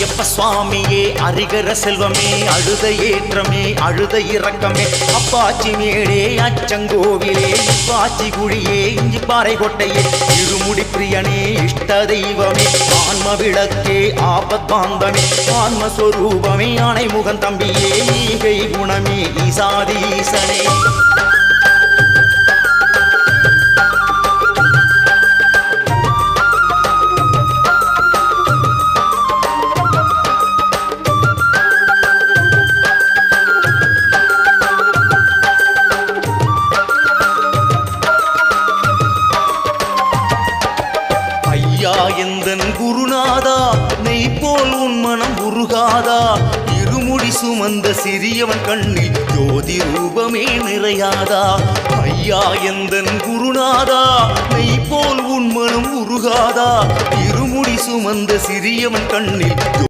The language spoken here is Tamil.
ஐயப்ப சுவாமியே அரிகர செல்வமே அழுத ஏற்றமே அழுத இறக்கமே அப்பாச்சி மேடே அச்சங்கோவிலே இப்பாச்சி குழியே இஞ்சி பாறை கொட்டையே இருமுடி பிரியனே இஷ்ட தெய்வமே ஆன்ம விளக்கே ஆபத் பாந்தமே ஆன்மஸ்வரூபமே ஆணை முகன் தம்பியே ஈகை குணமே ஈசாதீசனே எந்தன் குருநாதா நெய் போல் உன் மனம் உருகாதா இருமுடி சுமந்த சிறியவன் கண்ணில் ஜோதி ரூபமே நிறையாதா ஐயா எந்தன் குருநாதா நெய் போல் உன் மனம் உருகாதா இருமுடி சுமந்த சிறியவன் கண்ணில்